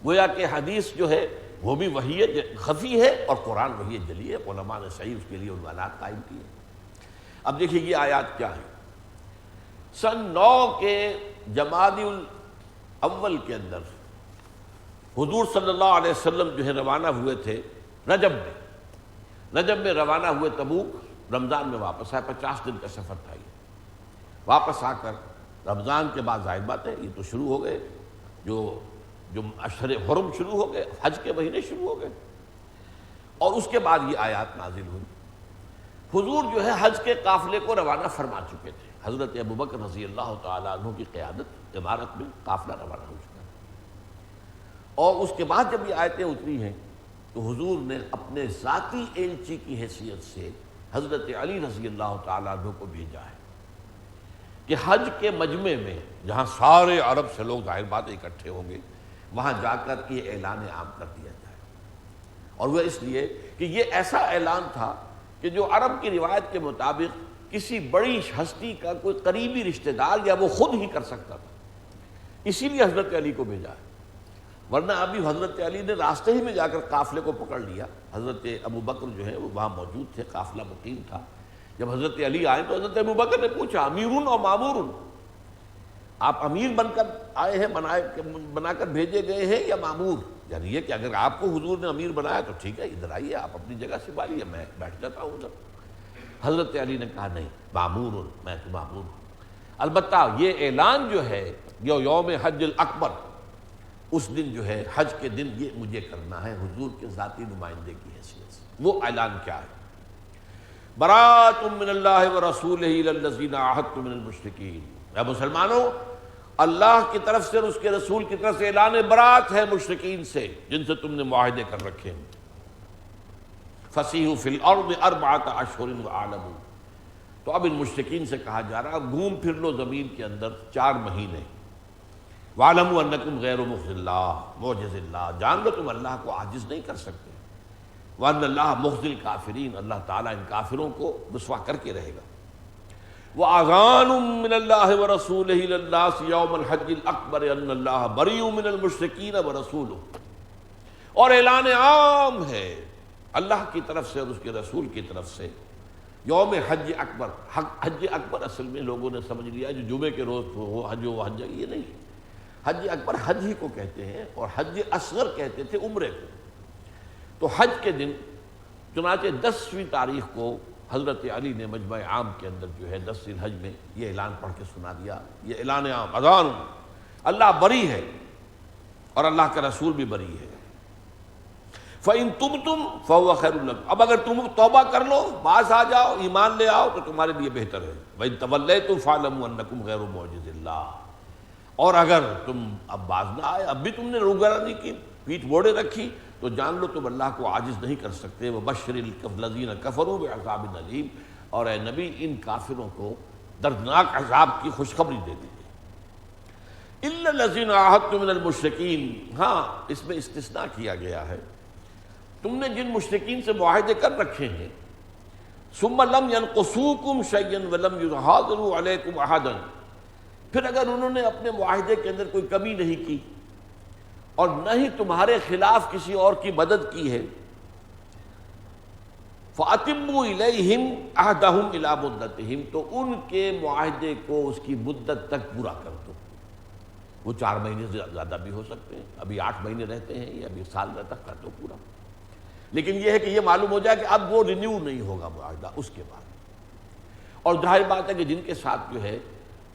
گویا کہ حدیث جو ہے وہ بھی وحی خفی ہے اور قرآن وحی جلی ہے، علماء نے صحیح اس کے لیے عنوانات قائم کیے۔ اب دیکھیے یہ آیات کیا ہے۔ سن 9 کے جمادی الاول کے اندر حضور صلی اللہ علیہ وسلم جو ہے روانہ ہوئے تھے رجب میں روانہ ہوئے تبوک، رمضان میں واپس آئے، 50 دن کا سفر تھا یہ۔ واپس آ کر رمضان کے بعد ظاہر بات ہے یہ تو شروع ہو گئے، جو اشہر حرم شروع ہو گئے، حج کے مہینے شروع ہو گئے، اور اس کے بعد یہ آیات نازل ہوئی۔ حضور جو ہے حج کے قافلے کو روانہ فرما چکے تھے، حضرت ابوبکر رضی اللہ تعالیٰ عنہ کی قیادت عمارت میں قافلہ روانہ ہو چکا ہے۔ اور اس کے بعد جب یہ آیتیں اتری ہیں تو حضور نے اپنے ذاتی ایلچی کی حیثیت سے حضرت علی رضی اللہ تعالیٰ عنہ کو بھیجا ہے کہ حج کے مجمع میں جہاں سارے عرب سے لوگ ظاہر بات اکٹھے ہوں گے، وہاں جا کر یہ اعلان عام کر دیا جائے۔ اور وہ اس لیے کہ یہ ایسا اعلان تھا کہ جو عرب کی روایت کے مطابق کسی بڑی ہستی کا کوئی قریبی رشتہ دار یا وہ خود ہی کر سکتا تھا، اسی لیے حضرت علی کو بھیجا ہے۔ ورنہ ابھی حضرت علی نے راستے ہی میں جا کر قافلے کو پکڑ لیا، حضرت ابوبکر جو ہے وہ وہاں موجود تھے، قافلہ مقیم تھا۔ جب حضرت علی آئے تو حضرت ابوبکر نے پوچھا امیرun و مامورun، آپ امیر بن کر آئے ہیں، بنا کر بھیجے گئے ہیں یا مامور؟ یعنی یہ کہ اگر آپ کو حضور نے امیر بنایا تو ٹھیک ہے، ادھر آئیے، آپ اپنی جگہ سنبھالیے، میں بیٹھ جاتا ہوں ادھر۔ حضرت علی نے کہا نہیں، مامور، میں تو مامور ہوں۔ البتہ یہ اعلان جو ہے یوم حج الاکبر، اس دن جو ہے حج کے دن یہ مجھے کرنا ہے حضور کے ذاتی نمائندے کی حیثیت سے۔ وہ اعلان کیا ہے؟ براۃ من اللہ ورسولہ الی الذین عاہدتم من المشرکین۔ اے مسلمانوں، اللہ کی طرف سے اور اس کے رسول کی طرف سے اعلان برات ہے مشرکین سے جن سے تم نے معاہدے کر رکھے ہیں۔ فسیحوا فی الارض 4 اشہر واعلموا، تو اب ان مشرکین سے کہا جا رہا گھوم پھر لو زمین کے اندر 4 مہینے۔ واعلموا انکم غیر مخزی اللہ، معجز اللہ، جان لو تم اللہ کو عاجز نہیں کر سکتے۔ وان اللہ مخزی الکافرین، اللہ تعالیٰ ان کافروں کو رسوا کر کے رہے گا۔ وَأَذَانٌ مِّنَ اللَّهِ وَرَسُولِهِ إِلَى النَّاسِ يَوْمَ الْحَجِّ الْأَكْبَرِ أَنَّ اللَّهَ بَرِيءٌ مِّنَ الْمُشْرِكِينَ وَرَسُولُهُ، اور اعلان عام ہے اللہ کی طرف سے اور اس کے رسول کی طرف سے یوم حج اکبر۔ حج اکبر اصل میں لوگوں نے سمجھ لیا جو جمعے کے روز ہو حج و حج، یہ نہیں، حج اکبر حج ہی کو کہتے ہیں، اور حج اصغر کہتے تھے عمرے کو۔ تو حج کے دن چنانچہ 10ویں تاریخ کو حضرت علی نے مجمع عام کے اندر جو ہے 10 ذی الحج میں یہ اعلان پڑھ کے سنا دیا، یہ اعلان عام، اذان، اللہ بری ہے اور اللہ کا رسول بھی بری ہے۔ فَإِن تُبْتُمْ فَهُوَ خَيْرٌ لَكُمْ، اب اگر تم توبہ کر لو، باز آ جاؤ، ایمان لے آؤ تو تمہارے لیے بہتر ہے۔ وَإِن تَوَلَّيْتُمْ فَاعْلَمُوا أَنَّكُمْ غَيْرُ مُعْجِزِ اللَّهِ، اور اگر تم اب باز نہ آئے، اب بھی تم نے روگردانی کی، پیٹھ موڑے رکھی، تو جان لو تم اللہ کو عاجز نہیں کر سکتے۔ وَبَشِّرِ الَّذِينَ كَفَرُوا بِعَذَابٍ أَلِيمٍ، اور اے نبی ان کافروں کو دردناک عذاب کی خوشخبری دے دیجیے۔ إِلَّا الَّذِينَ عَاهَدتُّم مِّنَ الْمُشْرِكِينَ، ہاں اس میں استثناء کیا گیا ہے، تم نے جن مشرکین سے معاہدے کر رکھے ہیں، ثُمَّ لَمْ يَنْقُصُوكُمْ شَيْئًا وَلَمْ يُظَاهِرُوا عَلَيْكُمْ أَحَدًا، پھر اگر انہوں نے اپنے معاہدے کے اندر کوئی کمی نہیں کی اور نہ ہی تمہارے خلاف کسی اور کی مدد کی ہے، فَأَتِمُّوا إِلَيْهِمْ عَهْدَهُمْ إِلَىٰ مُدَّتِهِمْ، تو ان کے معاہدے کو اس کی مدت تک پورا کر دو۔ وہ 4 مہینے سے زیادہ بھی ہو سکتے ہیں، ابھی 8 مہینے رہتے ہیں یا ابھی سال تک کر دو پورا، لیکن یہ ہے کہ یہ معلوم ہو جائے کہ اب وہ رینیو نہیں ہوگا معاہدہ اس کے بعد۔ اور ظاہر بات ہے کہ جن کے ساتھ جو ہے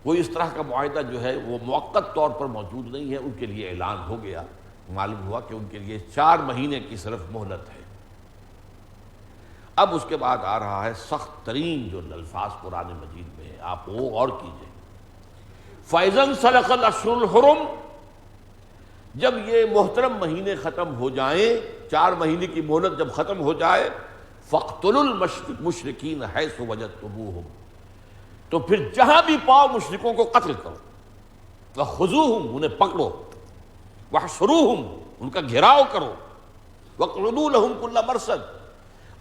کوئی اس طرح کا معاہدہ جو ہے وہ موقت طور پر موجود نہیں ہے، ان کے لیے اعلان ہو گیا، معلوم ہوا کہ ان کے لیے 4 مہینے کی صرف مہلت ہے۔ اب اس کے بعد آ رہا ہے سخت ترین جو الفاظ قرآن مجید میں ہے، آپ وہ غور کیجئے۔ فَإِذَا انسَلَخَ الْأَشْهُرُ الْحُرُمُ، جب یہ محترم مہینے ختم ہو جائیں، 4 مہینے کی مہلت جب ختم ہو جائے، فَاقْتُلُوا الْمُشْرِكِينَ حَيْثُ وَجَدتُّمُوهُمْ، تو پھر جہاں بھی پاؤ مشرکوں کو قتل کرو، وَخُذُوهُمْ، انہیں پکڑو، وَاحْصُرُوهُمْ، ان کا گھیراؤ کرو، وَاقْعُدُوا لَهُمْ كُلَّ مَرْصَدٍ،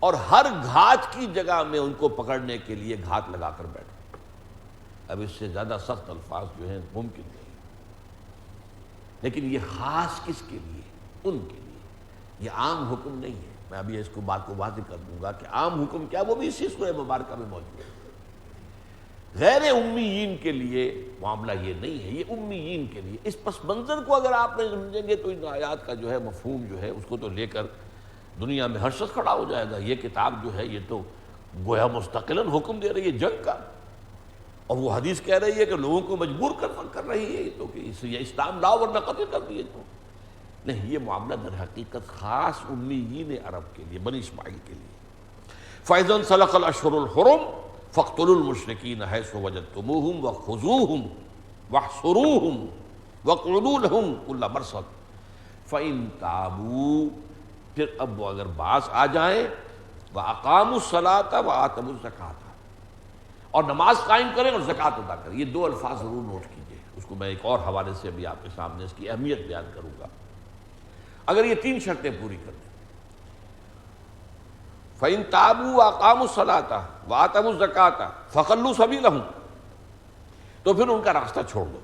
اور ہر گھات کی جگہ میں ان کو پکڑنے کے لیے گھات لگا کر بیٹھو۔ اب اس سے زیادہ سخت الفاظ جو ہیں ممکن نہیں، لیکن یہ خاص کس کے لیے؟ ان کے لیے، یہ عام حکم نہیں ہے۔ میں ابھی اس کو بات کو واضح کر دوں گا کہ عام حکم کیا، وہ بھی اسی سورہ مبارکہ میں موجود ہے۔ غیر امیین کے لیے معاملہ یہ نہیں ہے، یہ امیین کے لیے۔ اس پس منظر کو اگر آپ نہیں سمجھیں گے تو ان آیات کا جو ہے مفہوم جو ہے اس کو تو لے کر دنیا میں ہر شخص کھڑا ہو جائے گا۔ یہ کتاب جو ہے یہ تو گویا مستقلاً حکم دے رہی ہے جنگ کا، اور وہ حدیث کہہ رہی ہے کہ لوگوں کو مجبور کر رہی ہے یہ تو کہ یہ اسلام لاؤ ورنہ قتل کر دیے تو نہیں۔ یہ معاملہ در حقیقت خاص امیین عرب کے لیے، بنی اسماعیل کے لیے۔ فَإِذَا انسَلَخَ الْأَشْهُرُ الْحُرُمُ فَاقْتُلُوا الْمُشْرِكِينَ حَيْثُ وَجَدتُّمُوهُمْ وَخُذُوهُمْ وَاحْصُرُوهُمْ وَاقْعُدُوا لَهُمْ كُلَّ مَرْصَدٍ فَإِن تَابُوا، پھر اب وہ اگر باز آ جائیں، وَأَقَامُوا الصَّلَاةَ وَآتَوُا الزَّكَاةَ، اور نماز قائم کریں اور زکوٰۃ ادا کریں۔ یہ 2 الفاظ ضرور نوٹ کیجئے، اس کو میں ایک اور حوالے سے ابھی آپ کے سامنے اس کی اہمیت بیان کروں گا۔ اگر یہ 3 شرطیں پوری کر دیں، فَإِن تَابُوا وَأَقَامُوا الصَّلَاةَ وَآتَوُا الزَّكَاةَ فَخَلُّوا سَبِيلَهُمْ، تو پھر ان کا راستہ چھوڑ دو،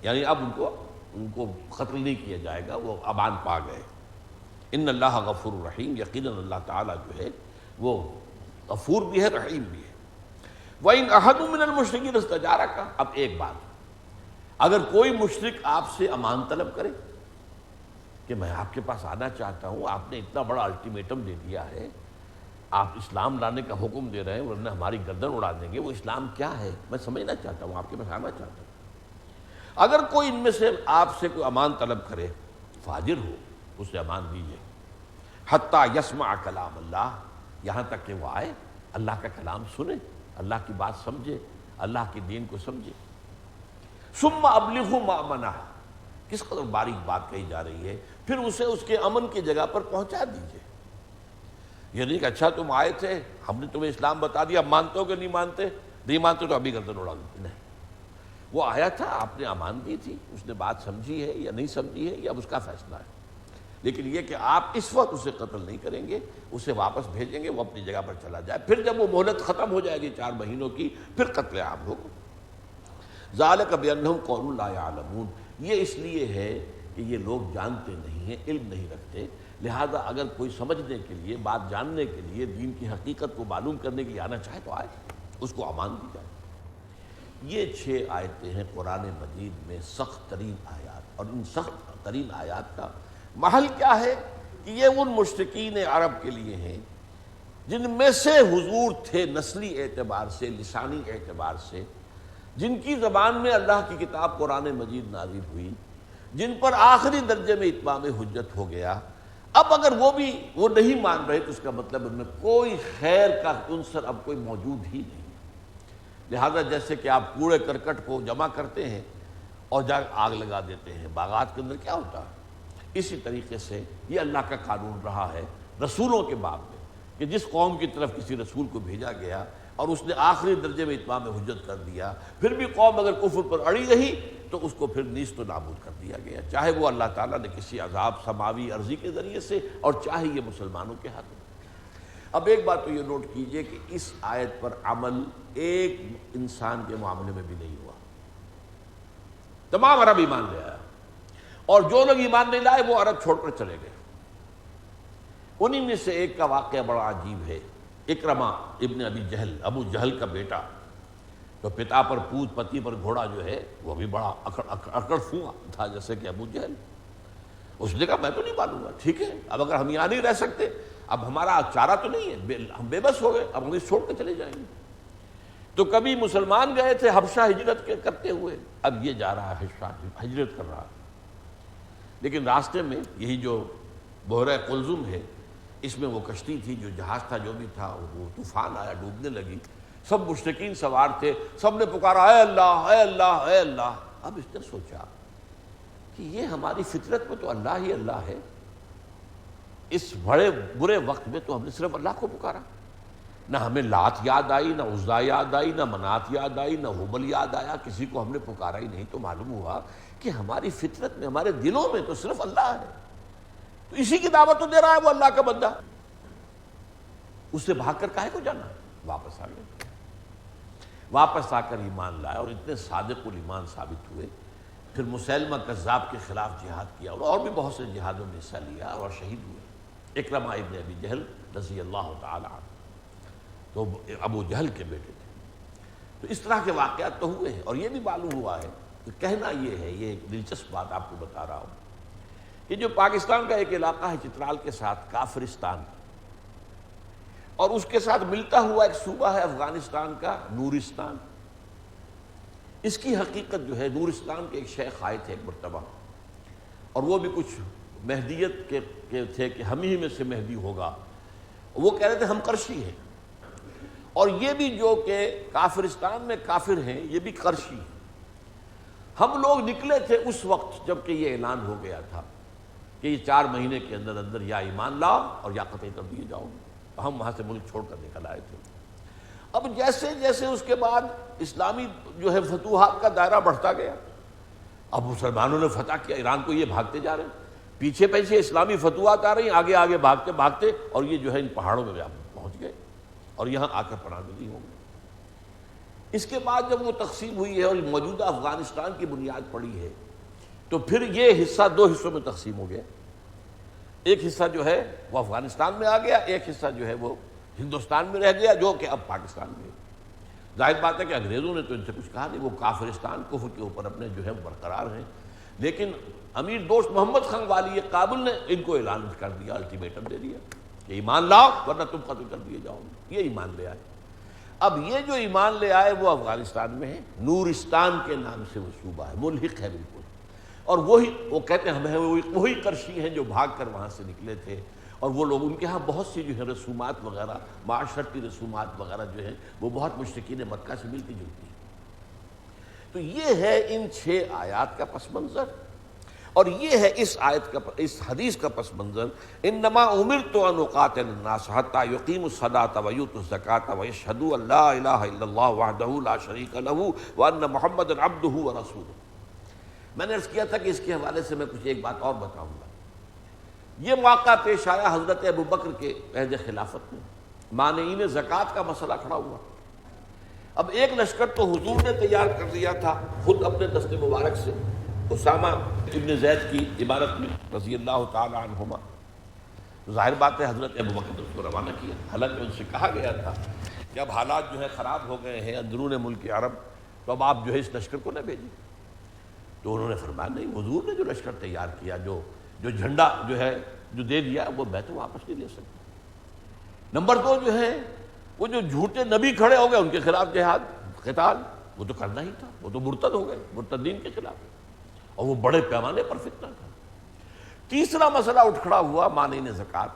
یعنی اب ان کو قتل نہیں کیا جائے گا، وہ امان پا گئے۔ ان اللہ غفور رحیم، یقیناً اللہ تعالیٰ جو ہے وہ غفور بھی ہے، رحیم بھی ہے۔ وَإِنْ أَحَدٌ مِّنَ الْمُشْرِكِينَ اسْتَجَارَكَ، اب ایک بات، اگر کوئی مشرک آپ سے امان طلب کرے کہ میں آپ کے پاس آنا چاہتا ہوں، آپ نے اتنا بڑا الٹیمیٹم دے دیا ہے، آپ اسلام لانے کا حکم دے رہے ہیں ورنہ ہماری گردن اڑا دیں گے، وہ اسلام کیا ہے میں سمجھنا چاہتا ہوں، آپ کے پاس آنا چاہتا ہوں۔ اگر کوئی ان میں سے آپ سے کوئی امان طلب کرے، فاجر ہو، اسے امان دیجیے، حتیٰ یسمع کلام اللہ، یہاں تک کہ وہ آئے، اللہ کا کلام سنے، اللہ کی بات سمجھے، اللہ کے دین کو سمجھے۔ ثم ابلغوا مأمنہ، کس قدر باریک بات کہی جا رہی ہے، پھر اسے اس کے امن کی جگہ پر پہنچا دیجیے۔ یہ نہیں کہ اچھا تم آئے تھے، ہم نے تمہیں اسلام بتا دیا، اب مانتے ہو کہ نہیں مانتے، نہیں مانتے تو ابھی گردن اڑا دو، نہیں، وہ آیا تھا، آپ نے امان دی تھی، اس نے بات سمجھی ہے یا نہیں سمجھی ہے یہ اب اس کا فیصلہ ہے، لیکن یہ کہ آپ اس وقت اسے قتل نہیں کریں گے، اسے واپس بھیجیں گے، وہ اپنی جگہ پر چلا جائے، پھر جب وہ مہلت ختم ہو جائے گی 4 مہینوں کی، پھر قتل عام ہوگا۔ ذالک بانہم قوم لا یعلمون، یہ اس لیے ہے کہ یہ لوگ جانتے نہیں ہیں، علم نہیں رکھتے، لہذا اگر کوئی سمجھنے کے لیے، بات جاننے کے لیے، دین کی حقیقت کو معلوم کرنے کے لیے آنا چاہے تو آئے، اس کو امان دی جائے۔ یہ 6 آیتیں ہیں قرآن مجید میں، سخت ترین آیات، اور ان سخت ترین آیات کا محل کیا ہے کہ یہ ان مشرکین عرب کے لیے ہیں جن میں سے حضور تھے نسلی اعتبار سے، لسانی اعتبار سے، جن کی زبان میں اللہ کی کتاب قرآن مجید نازل ہوئی، جن پر آخری درجے میں اتمام حجت ہو گیا۔ اب اگر وہ نہیں مان رہے تو اس کا مطلب ان میں کوئی خیر کا عنصر اب کوئی موجود ہی نہیں۔ لہذا جیسے کہ آپ کوڑے کرکٹ کو جمع کرتے ہیں اور جا آگ لگا دیتے ہیں، باغات کے اندر کیا ہوتا ہے، اسی طریقے سے یہ اللہ کا قانون رہا ہے رسولوں کے باب میں، کہ جس قوم کی طرف کسی رسول کو بھیجا گیا اور اس نے آخری درجے میں اتمام حجت کر دیا، پھر بھی قوم اگر کفر پر اڑی رہی تو اس کو پھر نیست و نابود کر دیا گیا، چاہے وہ اللہ تعالیٰ نے کسی عذاب سماوی عرضی کے ذریعے سے، اور چاہے یہ مسلمانوں کے ہاتھ میں۔ اب ایک بات تو یہ نوٹ کیجئے کہ اس آیت پر عمل ایک انسان کے معاملے میں بھی نہیں ہوا، تمام عرب ایمان لے آیا، اور جو لوگ ایمان نہیں لائے وہ عرب چھوڑ کر چلے گئے۔ انہی میں سے ایک کا واقعہ بڑا عجیب ہے، اکرمہ ابن ابی جہل، ابو جہل کا بیٹا، تو پتا پر پوت پتی پر گھوڑا جو ہے وہ بھی بڑا اکڑ فوا تھا جیسے کہ ابو جہل۔ اس نے کہا میں تو نہیں مانوں گا، ٹھیک ہے اب اگر ہم یہاں نہیں رہ سکتے، اب ہمارا چارہ تو نہیں ہے، ہم بے بس ہو گئے، اب ہم اس چھوڑ کے چلے جائیں گے۔ تو کبھی مسلمان گئے تھے حبشہ ہجرت کرتے ہوئے، اب یہ جا رہا ہے ہجرت کر رہا ہے، لیکن راستے میں یہی جو بحیرہ قلزم ہے اس میں وہ کشتی تھی، جو جہاز تھا جو بھی تھا، وہ طوفان آیا، ڈوبنے لگی، سب مشرکین سوار تھے، سب نے پکارا اے اللہ اے اللہ اے اللہ۔ اب اس نے سوچا کہ یہ ہماری فطرت میں تو اللہ ہی اللہ ہے، اس بڑے برے وقت میں تو ہم نے صرف اللہ کو پکارا، نہ ہمیں لات یاد آئی، نہ عزا یاد آئی، نہ منات یاد آئی، نہ ہبل یاد آیا، کسی کو ہم نے پکارا ہی نہیں۔ تو معلوم ہوا کہ ہماری فطرت میں، ہمارے دلوں میں تو صرف اللہ ہے، تو اسی کی دعوت تو دے رہا ہے وہ اللہ کا بندہ، اس سے بھاگ کر کاہے کو جانا؟ واپس آ گئے، واپس آ کر ایمان لائے اور اتنے صادق الایمان ثابت ہوئے۔ پھر مسیلمہ کذاب کے خلاف جہاد کیا اور بھی بہت سے جہادوں میں حصہ لیا اور شہید ہوئے۔ اکرمہ ابن ابی جہل رضی اللہ تعالی عنہ تو ابو جہل کے بیٹے تھے۔ تو اس طرح کے واقعات تو ہوئے ہیں، اور یہ بھی معلوم ہوا ہے کہ کہنا یہ ہے، یہ ایک دلچسپ بات آپ کو بتا رہا ہوں، کہ جو پاکستان کا ایک علاقہ ہے چترال کے ساتھ کافرستان، اور اس کے ساتھ ملتا ہوا ایک صوبہ ہے افغانستان کا نورستان، اس کی حقیقت جو ہے، نورستان کے ایک شیخ آئے تھے ایک مرتبہ، اور وہ بھی کچھ مہدیت کے تھے کہ ہم ہی میں سے مہدی ہوگا، وہ کہہ رہے تھے ہم قرشی ہیں، اور یہ بھی جو کہ کافرستان میں کافر ہیں یہ بھی قرشی ہیں۔ ہم لوگ نکلے تھے اس وقت جب کہ یہ اعلان ہو گیا تھا کہ یہ 4 مہینے کے اندر اندر یا ایمان لاؤ اور یا قتل کر دیے جاؤ، ہم وہاں سے ملک چھوڑ کر نکل آئے تھے۔ اب جیسے جیسے اس کے بعد اسلامی جو ہے فتوحات کا دائرہ بڑھتا گیا، اب مسلمانوں نے فتح کیا ایران کو، یہ بھاگتے جا رہے ہیں، پیچھے پیچھے اسلامی فتوحات آ رہی ہیں، آگے آگے بھاگتے بھاگتے، اور یہ جو ہے ان پہاڑوں میں پہنچ گئے اور یہاں آ کر پناہ گزین ہو گئے۔ اس کے بعد جب وہ تقسیم ہوئی ہے اور موجودہ افغانستان کی بنیاد پڑی ہے، تو پھر یہ حصہ 2 حصوں میں تقسیم ہو گیا، ایک حصہ جو ہے وہ افغانستان میں آ گیا، ایک حصہ جو ہے وہ ہندوستان میں رہ گیا، جو کہ اب پاکستان میں ہے۔ ظاہر بات ہے کہ انگریزوں نے تو ان سے کچھ کہا نہیں، وہ کافرستان کفر کے اوپر اپنے جو ہے برقرار ہیں، لیکن امیر دوست محمد خان والی کابل نے ان کو اعلان کر دیا، الٹیمیٹم دے دیا کہ ایمان لاؤ ورنہ تم قتل کر دیے جاؤ گے۔ یہ ایمان لے آئے۔ اب یہ جو ایمان لے آئے وہ افغانستان میں ہے، نورستان کے نام سے وہ صوبہ ہے، ملحق ہے بالکل، اور وہی وہ کہتے ہیں ہمیں وہی قرشی ہیں جو بھاگ کر وہاں سے نکلے تھے، اور وہ لوگ ان کے ہاں بہت سی جو ہے رسومات وغیرہ، معاشرتی رسومات وغیرہ جو ہیں وہ بہت مشرکین مکہ سے ملتی جلتی ہیں۔ تو یہ ہے ان 6 آیات کا پس منظر، اور یہ ہے اس آیت کا، اس حدیث کا پس منظر، انما امرت ان اقاتل الناس حتى يقيموا الصلاة ويؤتوا الزكاة ويشهدوا ان لا اله الا الله وحده لا شريك له وان محمدا عبده ورسوله۔ میں نے عرض کیا تھا کہ اس کے حوالے سے میں کچھ ایک بات اور بتاؤں گا۔ یہ موقع پیش آیا حضرت ابو بکر کے عہد خلافت میں، مانعین زکوٰۃ کا مسئلہ کھڑا ہوا۔ اب ایک لشکر تو حضور نے تیار کر دیا تھا خود اپنے دست مبارک سے، اسامہ ابن زید کی عبارت میں رضی اللہ تعالی عنہما۔ ظاہر بات ہے حضرت ابو بکر نے اس کو روانہ کیا، حالانکہ ان سے کہا گیا تھا کہ اب حالات جو ہے خراب ہو گئے ہیں اندرون ملک عرب، تو اب آپ جو ہے اس لشکر کو نہ بھیجیں۔ تو انہوں نے فرمایا نہیں، حضور نے جو لشکر تیار کیا، جو جھنڈا جو ہے جو دے دیا، وہ میں تو واپس نہیں لے سکتا۔ نمبر 2 جو ہے وہ جو جھوٹے نبی کھڑے ہو گئے ان کے خلاف جہاد قتال، وہ تو کرنا ہی تھا، وہ تو مرتد ہو گئے، مرتدین کے خلاف، اور وہ بڑے پیمانے پر فتنہ تھا۔ تیسرا مسئلہ اٹھ کھڑا ہوا مانعین زکوٰۃ۔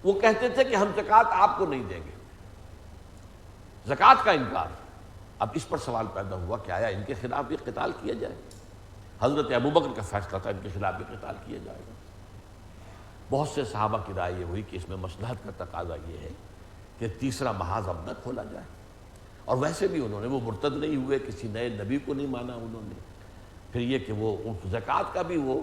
وہ کہتے تھے کہ ہم زکوٰۃ آپ کو نہیں دیں گے، زکوٰۃ کا انکار۔ اب اس پر سوال پیدا ہوا کہ آیا ان کے خلاف بھی قتال کیا جائے؟ حضرت ابو بکر کا فیصلہ تھا ان کے خلاف بھی قتال کیا جائے گا۔ بہت سے صحابہ کی رائے یہ ہوئی کہ اس میں مصلحت کا تقاضا یہ ہے کہ تیسرا محاذ اب نہ کھولا جائے، اور ویسے بھی انہوں نے وہ مرتد نہیں ہوئے، کسی نئے نبی کو نہیں مانا انہوں نے۔ پھر یہ کہ وہ زکوٰۃ کا بھی وہ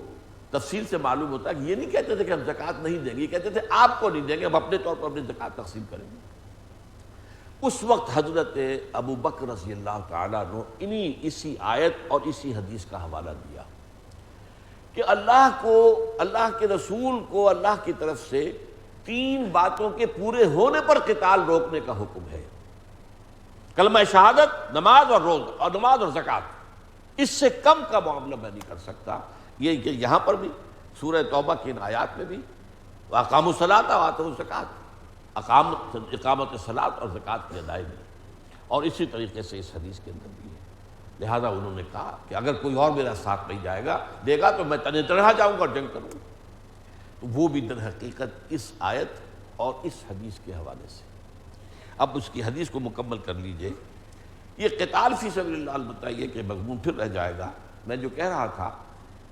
تفصیل سے معلوم ہوتا ہے کہ یہ نہیں کہتے تھے کہ ہم زکوٰۃ نہیں دیں گے، یہ کہتے تھے آپ کو نہیں دیں گے، ہم اپنے طور پر اپنی زکوٰۃ تقسیم کریں گے۔ اس وقت حضرت ابو بکر رضی اللہ تعالیٰ نے اسی آیت اور اسی حدیث کا حوالہ دیا کہ اللہ کے رسول کو اللہ کی طرف سے 3 باتوں کے پورے ہونے پر قتال روکنے کا حکم ہے: کلمہ شہادت، نماز اور روزہ، اور نماز اور زکوٰۃ۔ اس سے کم کا معاملہ میں نہیں کر سکتا۔ یہ کہ یہاں پر بھی سورہ توبہ کی ان آیات میں بھی وَأَقَامُوا الصَّلَاةَ وَآتَوُا الزَّکَاةَ، اقامت صلاۃ اور زکوٰۃ کی ادائیگی، اور اسی طریقے سے اس حدیث کے اندر بھی ہے۔ لہذا انہوں نے کہا کہ اگر کوئی اور میرا ساتھ نہیں جائے گا دے گا تو میں تنہا جاؤں گا اور جنگ کروں گا۔ تو وہ بھی در حقیقت اس آیت اور اس حدیث کے حوالے سے۔ اب اس کی حدیث کو مکمل کر لیجئے۔ یہ قتال فی سبیل اللہ البتہ یہ کہ مضمون پھر رہ جائے گا، میں جو کہہ رہا تھا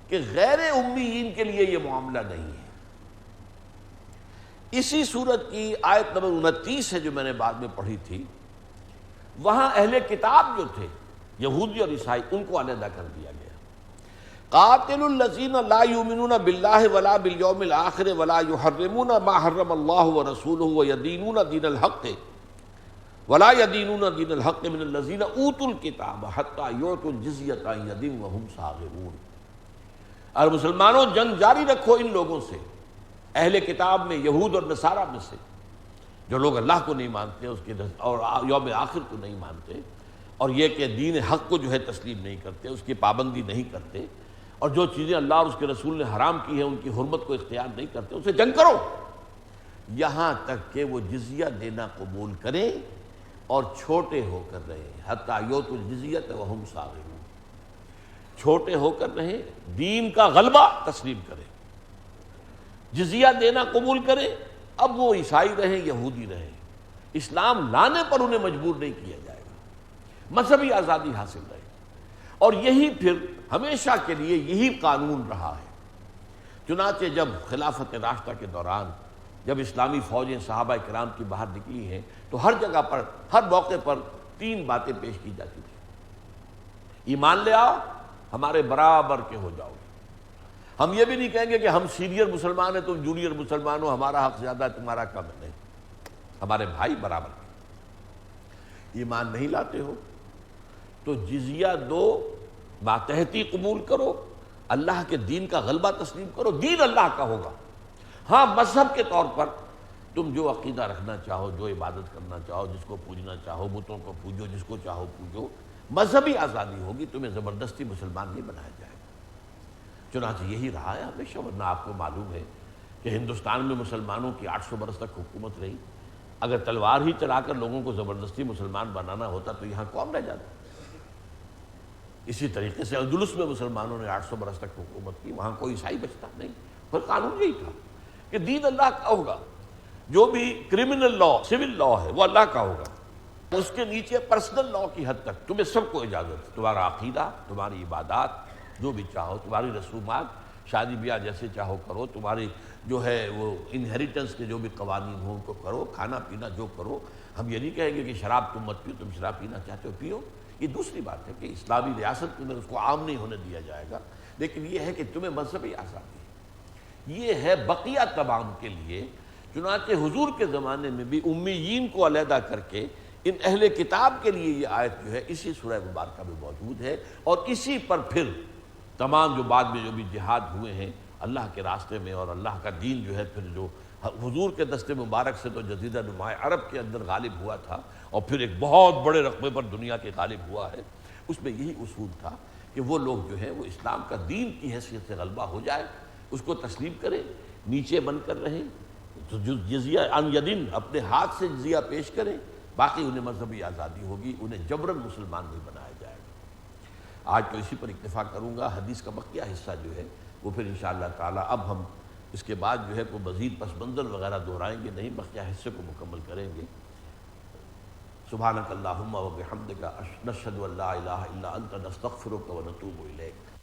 کہ غیر امیین کے لیے یہ معاملہ نہیں ہے۔ اسی صورت کی آیت نمبر 29 ہے جو میں نے بعد میں پڑھی تھی، وہاں اہل کتاب جو تھے یہودی اور عیسائی، ان کو علیحدہ کر دیا گیا۔ قاتلوا الذین لا یؤمنون باللہ ولا بالیوم الآخر ولا یحرمون ما حرم اللہ ورسولہ ویدینون دین الحق ولا یدینون دین الحق من الذین اوتوا الکتاب حتی یعطوا الجزیۃ عن ید وہم صاغرون۔ اور مسلمانوں جنگ جاری رکھو ان لوگوں سے، اہل کتاب میں یہود اور نصارہ میں سے، جو لوگ اللہ کو نہیں مانتے اس کے اور یوم آخر کو نہیں مانتے، اور یہ کہ دین حق کو جو ہے تسلیم نہیں کرتے، اس کی پابندی نہیں کرتے، اور جو چیزیں اللہ اور اس کے رسول نے حرام کی ہیں ان کی حرمت کو اختیار نہیں کرتے، اسے جنگ کرو، یہاں تک کہ وہ جزیہ دینا قبول کریں اور چھوٹے ہو کر رہیں، حتیٰ یؤتوا الجزیۃ وہم صاغرون، چھوٹے ہو کر رہیں، دین کا غلبہ تسلیم کریں، جزیہ دینا قبول کریں۔ اب وہ عیسائی رہیں، یہودی رہیں، اسلام لانے پر انہیں مجبور نہیں کیا جائے گا، مذہبی آزادی حاصل رہے۔ اور یہی پھر ہمیشہ کے لیے یہی قانون رہا ہے۔ چنانچہ جب خلافت راشدہ کے دوران جب اسلامی فوجیں صحابہ کرام کی باہر نکلی ہیں تو ہر جگہ پر، ہر موقع پر 3 باتیں پیش کی جاتی تھیں: ایمان لے آؤ، ہمارے برابر کے ہو جاؤ۔ ہم یہ بھی نہیں کہیں گے کہ ہم سینئر مسلمان ہیں تم جونیئر مسلمان ہو، ہمارا حق زیادہ ہے تمہارا کم ہے، نہیں، ہمارے بھائی برابر کے۔ ایمان نہیں لاتے ہو تو جزیہ دو، ماتحتی قبول کرو، اللہ کے دین کا غلبہ تسلیم کرو، دین اللہ کا ہوگا۔ ہاں مذہب کے طور پر تم جو عقیدہ رکھنا چاہو، جو عبادت کرنا چاہو، جس کو پوجنا چاہو، بتوں کو پوجو، جس کو چاہو پوجو، مذہبی آزادی ہوگی، تمہیں زبردستی مسلمان نہیں بنایا جائے گا۔ چنانچہ یہی رہا ہے ہمیشہ، ورنہ آپ کو معلوم ہے کہ ہندوستان میں مسلمانوں کی 800 برس تک حکومت رہی۔ اگر تلوار ہی چلا کر لوگوں کو زبردستی مسلمان بنانا ہوتا تو یہاں قوم رہ جاتی۔ اسی طریقے سے اندلس میں مسلمانوں نے 800 برس تک حکومت کی، وہاں کوئی عیسائی بچتا نہیں، پر قانون یہی تھا کہ دین اللہ کا ہوگا، جو بھی کرمنل لا، سول لا ہے وہ اللہ کا ہوگا، اس کے نیچے پرسنل لا کی حد تک تمہیں سب کو اجازت ہے، تمہارا عقیدہ، تمہاری عبادات جو بھی چاہو، تمہاری رسومات، شادی بیاہ جیسے چاہو کرو، تمہاری جو ہے وہ انہیریٹنس کے جو بھی قوانین ہوں ان کو کرو، کھانا پینا جو کرو۔ ہم یہ نہیں کہیں گے کہ شراب تم مت پیو، تم شراب پینا چاہتے ہو پیو، یہ دوسری بات ہے کہ اسلامی ریاست میں اس کو عام نہیں ہونے دیا جائے گا، لیکن یہ ہے کہ تمہیں مذہبی آزادی ہے۔ یہ ہے بقیہ تمام کے لیے۔ چنانچہ حضور کے زمانے میں بھی امیین کو علیحدہ کر کے ان اہل کتاب کے لیے یہ آیت جو ہے اسی سورہ مبارکہ میں موجود ہے، اور اسی پر پھر تمام جو بعد میں جو بھی جہاد ہوئے ہیں اللہ کے راستے میں، اور اللہ کا دین جو ہے پھر جو حضور کے دست مبارک سے تو جزیرہ نما عرب کے اندر غالب ہوا تھا، اور پھر ایک بہت بڑے رقبے پر دنیا کے غالب ہوا ہے، اس میں یہی اصول تھا کہ وہ لوگ جو ہے وہ اسلام کا دین کی حیثیت سے غلبہ ہو جائے، اس کو تسلیم کریں، نیچے بن کر رہیں، جزیہ عن یدن، اپنے ہاتھ سے جزیہ پیش کریں، باقی انہیں مذہبی آزادی ہوگی، انہیں جبراً مسلمان نہیں بنایا جائے گا۔ آج تو اسی پر اکتفا کروں گا، حدیث کا بقیہ حصہ جو ہے وہ پھر انشاءاللہ تعالی اب ہم اس کے بعد جو ہے کوئی مزید پس منظر وغیرہ دہرائیں گے نہیں، بقیہ حصے کو مکمل کریں گے۔ سبحانک اللہم و بحمدک، نشہد ان لا الہ الا انت، نستغفرک و نتوب الیک۔